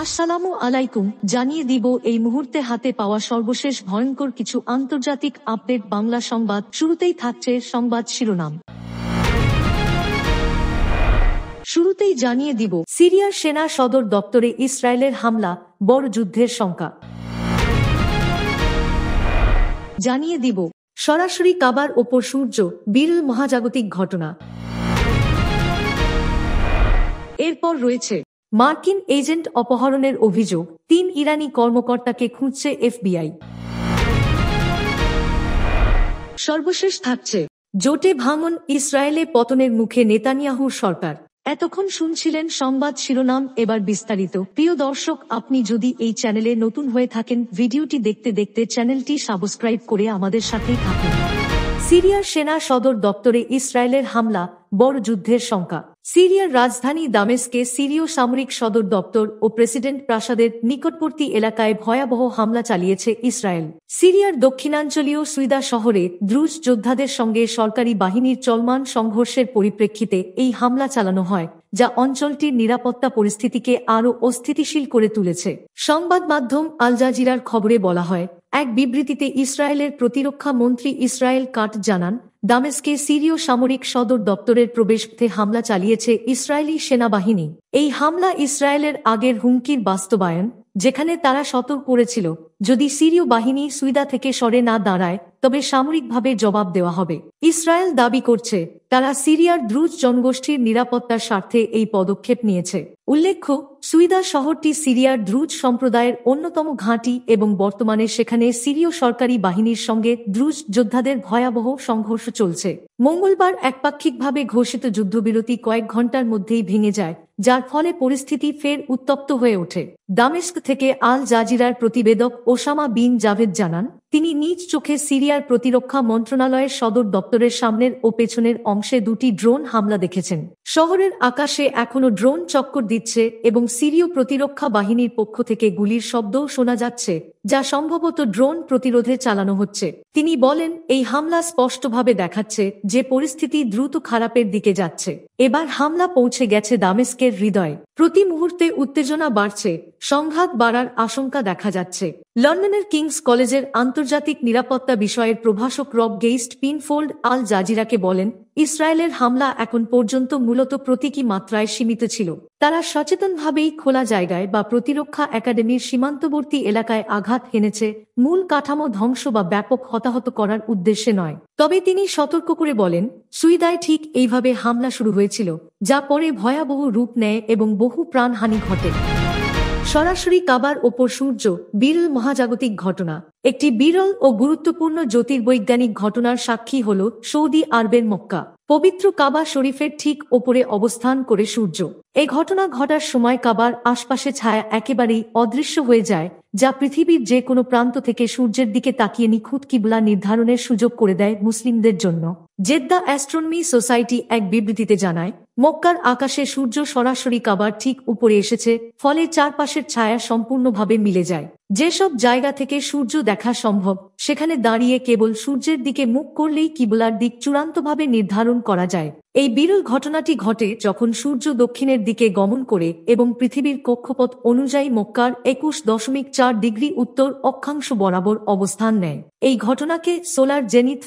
আসসালামু আলাইকুম। জানিয়ে দিব এই মুহূর্তে হাতে পাওয়া সর্বশেষ ভয়ঙ্কর কিছু আন্তর্জাতিক আপডেট। বাংলা সংবাদ শুরুতেই থাকছে সংবাদ শিরোনাম। শুরুতেই জানিয়ে দিব সিরিয়ার সেনা সদর দপ্তরে ইসরায়েলের হামলা, বড় যুদ্ধের শঙ্কা। জানিয়ে দিব সরাসরি কাবার ওপর সূর্য, বিরল মহাজাগতিক ঘটনা। এরপর রয়েছে মার্কিন এজেন্ট অপহরণের অভিযোগ, ৩ ইরানি কর্মকর্তাকে খুঁজছে এফবিআই। সর্বশেষ থাকছে জোটে ভাঙন, ইসরায়েলে পতনের মুখে নেতানিয়াহুর সরকার। এতক্ষণ শুনছিলেন সংবাদ শিরোনাম, এবার বিস্তারিত। প্রিয় দর্শক, আপনি যদি এই চ্যানেলে নতুন হয়ে থাকেন, ভিডিওটি দেখতে দেখতে চ্যানেলটি সাবস্ক্রাইব করে আমাদের সাথেই থাকুন। সিরিয়ার সেনা সদর দপ্তরে ইসরায়েলের হামলা, বড় যুদ্ধের শঙ্কা। সিরিয়ার রাজধানী দামেস্কে সিরীয় সামরিক সদর দপ্তর ও প্রেসিডেন্ট প্রাসাদের নিকটবর্তী এলাকায় ভয়াবহ হামলা চালিয়েছে ইসরায়েল। সিরিয়ার দক্ষিণাঞ্চলীয় সুইদা শহরে দ্রুজ যোদ্ধাদের সঙ্গে সরকারি বাহিনীর চলমান সংঘর্ষের পরিপ্রেক্ষিতে এই হামলা চালানো হয়, যা অঞ্চলটির নিরাপত্তা পরিস্থিতিকে আরও অস্থিতিশীল করে তুলেছে। সংবাদ মাধ্যম আল জাজিরার খবরে বলা হয়, এক বিবৃতিতে ইসরায়েলের প্রতিরক্ষা মন্ত্রী ইসরায়েল কাট জানান, দামেস্কে সিরীয় সামরিক সদর দপ্তরের প্রবেশপথে হামলা চালিয়েছে ইসরায়েলি সেনাবাহিনী। এই হামলা ইসরায়েলের আগের হুমকির বাস্তবায়ন, যেখানে তারা সতর্ক করেছিল যদি সিরীয় বাহিনী সুইদা থেকে সরে না দাঁড়ায় তবে সামরিকভাবে জবাব দেওয়া হবে। ইসরায়েল দাবি করছে তারা সিরিয়ার দ্রুজ জনগোষ্ঠীর নিরাপত্তার স্বার্থে এই পদক্ষেপ নিয়েছে। উল্লেখ্য, সুইদা শহরটি সিরিয়ার দ্রুজ সম্প্রদায়ের অন্যতম ঘাঁটি এবং বর্তমানে সেখানে সিরীয় সরকারি বাহিনীর সঙ্গে দ্রুজ যোদ্ধাদের ভয়াবহ সংঘর্ষ চলছে। মঙ্গলবার একপাক্ষিকভাবে ঘোষিত যুদ্ধবিরতি কয়েক ঘণ্টার মধ্যেই ভেঙে যায়, যার ফলে পরিস্থিতি ফের উত্তপ্ত হয়ে ওঠে। দামেস্ক থেকে আল জাজিরার প্রতিবেদক ওসামা বিন জাভেদ জানান, তিনি নিজ চোখে সিরিয়ার প্রতিরক্ষা মন্ত্রণালয়ের সদর দপ্তরের সামনের ও পেছনের অংশে 2টি ড্রোন হামলা দেখেছেন। শহরের আকাশে এখনও ড্রোন চক্কর দিচ্ছে এবং সিরীয় প্রতিরক্ষা বাহিনীর পক্ষ থেকে গুলির শব্দও শোনা যাচ্ছে, যা সম্ভবত ড্রোন প্রতিরোধে চালানো হচ্ছে। তিনি বলেন, এই হামলা স্পষ্টভাবে দেখাচ্ছে যে পরিস্থিতি দ্রুত খারাপের দিকে যাচ্ছে। এবার হামলা পৌঁছে গেছে দামেস্কের হৃদয়ে। প্রতি মুহূর্তে উত্তেজনা বাড়ছে, সংঘাত বাড়ার আশঙ্কা দেখা যাচ্ছে। লন্ডনের কিংস কলেজের আন্তর্জাতিক নিরাপত্তা বিষয়ের প্রভাষক রব গেইস্ট পিনফোল্ড আল জাজিরাকে বলেন, ইসরায়েলের হামলা এখন পর্যন্ত মূলত প্রতীকী মাত্রায় সীমিত ছিল। তারা সচেতনভাবেই খোলা জায়গায় বা প্রতিরক্ষা একাডেমির সীমান্তবর্তী এলাকায় আঘাত হেনেছে, মূল কাঠামো ধ্বংস বা ব্যাপক হতাহত করার উদ্দেশ্যে নয়। তবে তিনি সতর্ক করে বলেন, সুইদায় ঠিক এইভাবে হামলা শুরু হয়েছিল, যা পরে ভয়াবহ রূপ নেয় এবং বহু প্রাণহানি ঘটে। সরাসরি কাবার ওপর সূর্য, বিরল মহাজাগতিক ঘটনা। একটি বিরল ও গুরুত্বপূর্ণ জ্যোতির্বৈজ্ঞানিক ঘটনার সাক্ষী হল সৌদি আরবের মক্কা। পবিত্র কাবা শরীফের ঠিক ওপরে অবস্থান করে সূর্য। এই ঘটনা ঘটার সময় কাবার আশপাশে ছায়া একেবারেই অদৃশ্য হয়ে যায়, যা পৃথিবীর যে কোনো প্রান্ত থেকে সূর্যের দিকে তাকিয়ে নিখুঁত কিবলা নির্ধারণের সুযোগ করে দেয় মুসলিমদের জন্য। জেদ্দা অ্যাস্ট্রোনমি সোসাইটি এক বিবৃতিতে জানায়, মক্কার আকাশে সূর্য সরাসরি কাবার ঠিক উপরে এসেছে, ফলে চারপাশের ছায়া সম্পূর্ণভাবে মিলে যায়। যেসব জায়গা থেকে সূর্য দেখা সম্ভব, সেখানে দাঁড়িয়ে কেবল সূর্যের দিকে মুখ করলেই কিবলার দিক চূড়ান্তভাবে নির্ধারণ করা যায়। এই বিরল ঘটনাটি ঘটে যখন সূর্য দক্ষিণের দিকে গমন করে এবং পৃথিবীর কক্ষপথ অনুযায়ী মক্কার 21.4 ডিগ্রি উত্তর অক্ষাংশ বরাবর অবস্থান নেয়। এই ঘটনাকে সোলার জেনিথ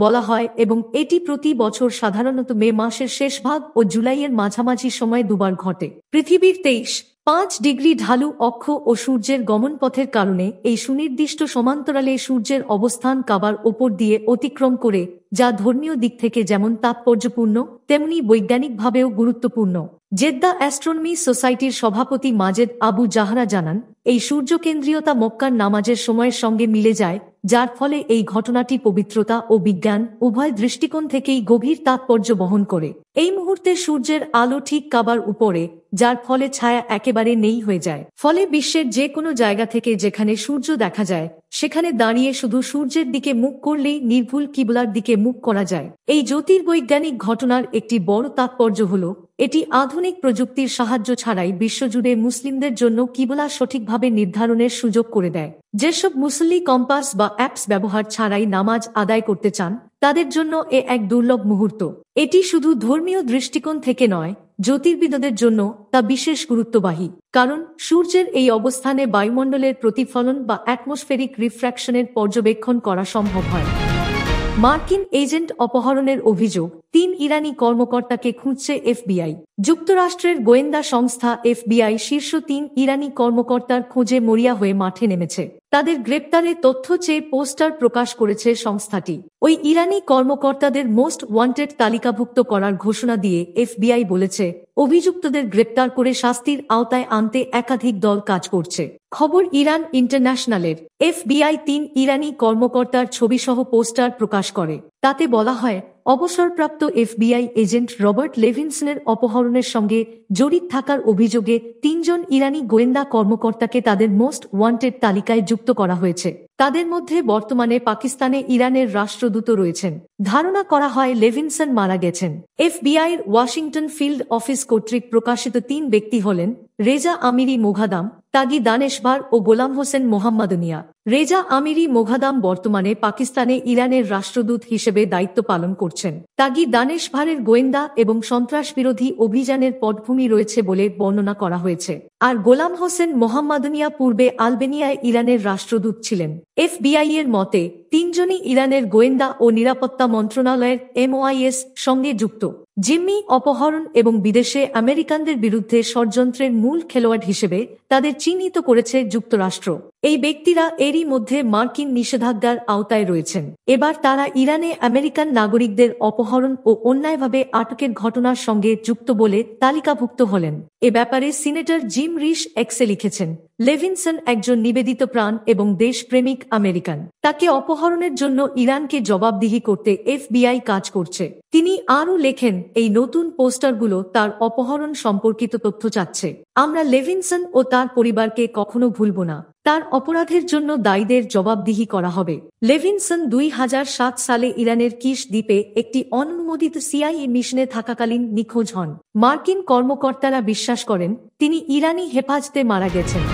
বলা হয় এবং এটি প্রতি বছর সাধারণত মে মাসের শেষ ভাগ ও জুলাইয়ের মাঝামাঝি সময় দুবার ঘটে। পৃথিবীর 23.5 ডিগ্রি ঢালু অক্ষ ও সূর্যের গমনপথের কারণে এই সুনির্দিষ্ট সমান্তরালে সূর্যের অবস্থান কাবার ওপর দিয়ে অতিক্রম করে, যা ধর্মীয় দিক থেকে যেমন তাৎপর্যপূর্ণ তেমনি বৈজ্ঞানিকভাবেও গুরুত্বপূর্ণ। জেদ্দা অ্যাস্ট্রোনমি সোসাইটির সভাপতি মাজেদ আবু জাহরা জানান, এই সূর্যকেন্দ্রীয়তা মক্কার নামাজের সময়ের সঙ্গে মিলে যায়, যার ফলে এই ঘটনাটি পবিত্রতা ও বিজ্ঞান উভয় দৃষ্টিকোণ থেকেই গভীর তাৎপর্য বহন করে। এই মুহূর্তে সূর্যের আলো ঠিক কাবার উপরে, যার ফলে ছায়া একেবারে নেই হয়ে যায়। ফলে বিশ্বের যে কোনো জায়গা থেকে যেখানে সূর্য দেখা যায়, সেখানে দাঁড়িয়ে শুধু সূর্যের দিকে মুখ করলেই নির্ভুল কিবলার দিকে মুখ করা যায়। এই জ্যোতির্বৈজ্ঞানিক ঘটনার একটি বড় তাৎপর্য হল, এটি আধুনিক প্রযুক্তির সাহায্য ছাড়াই বিশ্বজুড়ে মুসলিমদের জন্য কিবলা সঠিকভাবে নির্ধারণের সুযোগ করে দেয়। যেসব মুসল্লি কম্পাস বা অ্যাপস ব্যবহার ছাড়াই নামাজ আদায় করতে চান, তাদের জন্য এক দুর্লভ মুহূর্ত। এটি শুধু ধর্মীয় দৃষ্টিকোণ থেকে নয়, জ্যোতির্বিদদের জন্য তা বিশেষ গুরুত্ববাহী, কারণ সূর্যের এই অবস্থানে বায়ুমণ্ডলের প্রতিফলন বা অ্যাটমসফেরিক রিফ্র্যাকশনের পর্যবেক্ষণ করা সম্ভব হয়। মার্কিন এজেন্ট অপহরণের অভিযোগ, 3 ইরানি কর্মকর্তাকে খুঁজছে এফবিআই। যুক্তরাষ্ট্রের গোয়েন্দা সংস্থা এফবিআই শীর্ষ 3 ইরানি কর্মকর্তার খোঁজে মরিয়া হয়ে মাঠে নেমেছে। তাদের গ্রেপ্তারের তথ্য চেয়ে পোস্টার প্রকাশ করেছে সংস্থাটি। ওই ইরানি কর্মকর্তাদের মোস্ট ওয়ান্টেড তালিকাভুক্ত করার ঘোষণা দিয়ে এফবিআই বলেছে, অভিযুক্তদের গ্রেপ্তার করে শাস্তির আওতায় আনতে একাধিক দল কাজ করছে। খবর ইরান ইন্টারন্যাশনালের। এফবিআই 3 ইরানি কর্মকর্তার ছবিসহ পোস্টার প্রকাশ করে। তাতে বলা হয়, অবসরপ্রাপ্ত এফবিআই এজেন্ট রবার্ট লেভিনসনের অপহরণের সঙ্গে জড়িত থাকার অভিযোগে 3 জন ইরানি গোয়েন্দা কর্মকর্তাকে তাদের মোস্ট ওয়ান্টেড তালিকায় যুক্ত করা হয়েছে। তাদের মধ্যে বর্তমানে পাকিস্তানে ইরানের রাষ্ট্রদূত রয়েছেন। ধারণা করা হয় লেভিনসন মারা গেছেন। এফবিআইয়ের ওয়াশিংটন ফিল্ড অফিস কর্তৃক প্রকাশিত 3 ব্যক্তি হলেন রেজা আমিরি মোঘাদাম, তাগি দানেশভার ও গোলাম হোসেন মোহাম্মদনিয়া। রেজা আমিরি মোঘাদাম বর্তমানে পাকিস্তানে ইরানের রাষ্ট্রদূত হিসেবে দায়িত্ব পালন করছেন। তাগি দানেশভারের গোয়েন্দা এবং সন্ত্রাসবিরোধী অভিযানের পটভূমি রয়েছে বলে বর্ণনা করা হয়েছে। আর গোলাম হোসেন মোহাম্মদনিয়া পূর্বে আলবেনিয়ায় ইরানের রাষ্ট্রদূত ছিলেন। এফবিআই এর মতে 3 জনই ইরানের গোয়েন্দা ও নিরাপত্তা মন্ত্রণালয়ের MI6 সঙ্গে যুক্ত। জিম্মি অপহরণ এবং বিদেশে আমেরিকানদের বিরুদ্ধে ষড়যন্ত্রের মূল খেলোয়াড় হিসেবে তাদের চিহ্নিত করেছে যুক্তরাষ্ট্র। এই ব্যক্তিরা এরই মধ্যে মার্কিন নিষেধাজ্ঞার আওতায় রয়েছেন। এবার তারা ইরানে আমেরিকান নাগরিকদের অপহরণ ও অন্যায়ভাবে আটকের ঘটনার সঙ্গে যুক্ত বলে তালিকাভুক্ত হলেন। এ ব্যাপারে সিনেটর জিম রিশ এক্সে লিখেছেন, লেভিনসন একজন নিবেদিত প্রাণ এবং দেশপ্রেমিক আমেরিকান। তাকে অপহরণের জন্য ইরানকে জবাবদিহি করতে এফবিআই কাজ করছে। তিনি আরও লেখেন, এই নতুন পোস্টারগুলো তার অপহরণ সম্পর্কিত তথ্য চাচ্ছে। আমরা লেভিনসন ও তার পরিবারকে কখনো ভুলব না। তার অপরাধের জন্য দায়ীদের জবাবদিহি করা হবে। লেভিনসন 2007 সালে ইরানের কিশ দ্বীপে একটি অননুমোদিত CIA মিশনে থাকাকালীন নিখোঁজ হন। মার্কিন কর্মকর্তারা বিশ্বাস করেন তিনি ইরানি হেফাজতে মারা গেছেন।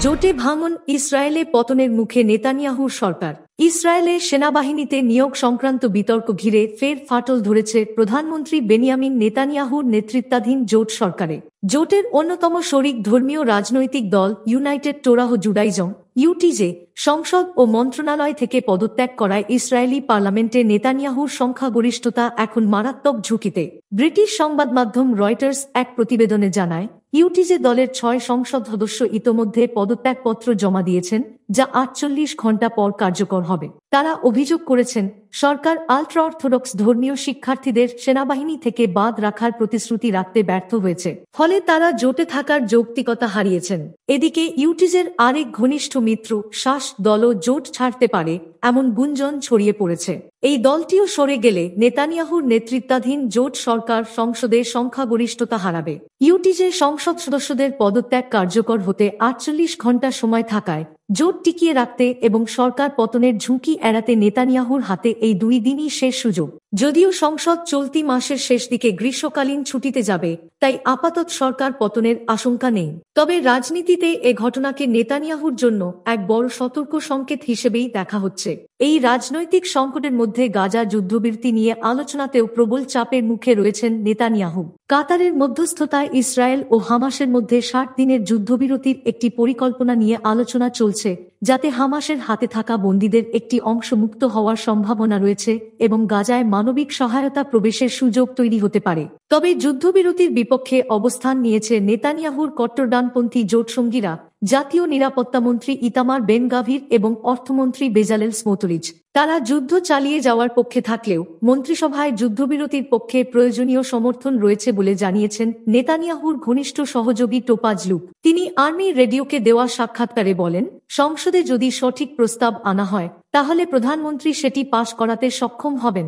জোটে ভাঙন, ইসরায়েলে পতনের মুখে নেতানিয়াহুর সরকার। ইসরায়েলে সেনাবাহিনীতে নিয়োগ সংক্রান্ত বিতর্ক ঘিরে ফের ফাটল ধরেছে প্রধানমন্ত্রী বেনিয়ামিন নেতানিয়াহুর নেতৃত্বাধীন জোট সরকারে। জোটের অন্যতম শরিক ধর্মীয় রাজনৈতিক দল ইউনাইটেড টোরাহ জুডাইজম ইউটিজে সংসদ ও মন্ত্রণালয় থেকে পদত্যাগ করায় ইসরায়েলি পার্লামেন্টে নেতানিয়াহুর সংখ্যাগরিষ্ঠতা এখন মারাত্মক ঝুঁকিতে। ব্রিটিশ সংবাদ মাধ্যম রয়টার্স এক প্রতিবেদনে জানায়, ইউটিজে দলের 6 সংসদ সদস্য ইতোমধ্যে পদত্যাগপত্র জমা দিয়েছেন, যা 48 ঘণ্টা পর কার্যকর হবে। তারা অভিযোগ করেছেন, সরকার আল্ট্রা অর্থোডক্স ধর্মীয় শিক্ষার্থীদের সেনাবাহিনী থেকে বাদ রাখার প্রতিশ্রুতি রাখতে ব্যর্থ হয়েছে, ফলে তারা জোটে থাকার যৌক্তিকতা হারিয়েছেন। এদিকে ইউটিজের আরেক ঘনিষ্ঠ মিত্র শাস দলও জোট ছাড়তে পারে এমন গুঞ্জন ছড়িয়ে পড়েছে। এই দলটিও সরে গেলে নেতানিয়াহুর নেতৃত্বাধীন জোট সরকার সংসদে সংখ্যাগরিষ্ঠতা হারাবে। ইউটিজে সংসদ সদস্যদের পদত্যাগ কার্যকর হতে 48 ঘণ্টা সময় থাকায় জোট টিকিয়ে রাখতে এবং সরকার পতনের ঝুঁকি এড়াতে নেতানিয়াহুর হাতে এই 2 দিনই শেষ সুযোগ। যদিও সংসদ চলতি মাসের শেষ দিকে গ্রীষ্মকালীন ছুটিতে যাবে, তাই আপাতত সরকার পতনের আশঙ্কা নেই। তবে রাজনীতিতে এ ঘটনাকে নেতানিয়াহুর জন্য এক বড় সতর্ক সংকেত হিসেবেই দেখা হচ্ছে। এই রাজনৈতিক সংকটের মধ্যে গাজা যুদ্ধবিরতি নিয়ে আলোচনাতেও প্রবল চাপের মুখে রয়েছেন নেতানিয়াহু। কাতারের মধ্যস্থতায় ইসরায়েল ও হামাসের মধ্যে 60 দিনের যুদ্ধবিরতির একটি পরিকল্পনা নিয়ে আলোচনা চলছে, যাতে হামাসের হাতে থাকা বন্দীদের একটি অংশ মুক্ত হওয়ার সম্ভাবনা রয়েছে এবং গাজায় মানবিক সহায়তা প্রবেশের সুযোগ তৈরি হতে পারে। তবে যুদ্ধবিরতির বিপক্ষে অবস্থান নিয়েছে নেতানিয়াহুর কট্টর ডানপন্থী জোটসঙ্গীরা, জাতীয় নিরাপত্তামন্ত্রী ইতামার বেন গাভির এবং অর্থমন্ত্রী বেজালেল স্মোটরিচ। তারা যুদ্ধ চালিয়ে যাওয়ার পক্ষে থাকলেও মন্ত্রিসভায় যুদ্ধবিরতির পক্ষে প্রয়োজনীয় সমর্থন রয়েছে বলে জানিয়েছেন নেতানিয়াহুর ঘনিষ্ঠ সহযোগী টোপাজ লুক। তিনি আর্মি রেডিওকে দেওয়া সাক্ষাৎকারে বলেন, সংসদে যদি সঠিক প্রস্তাব আনা হয় তাহলে প্রধানমন্ত্রী সেটি পাশ করাতে সক্ষম হবেন।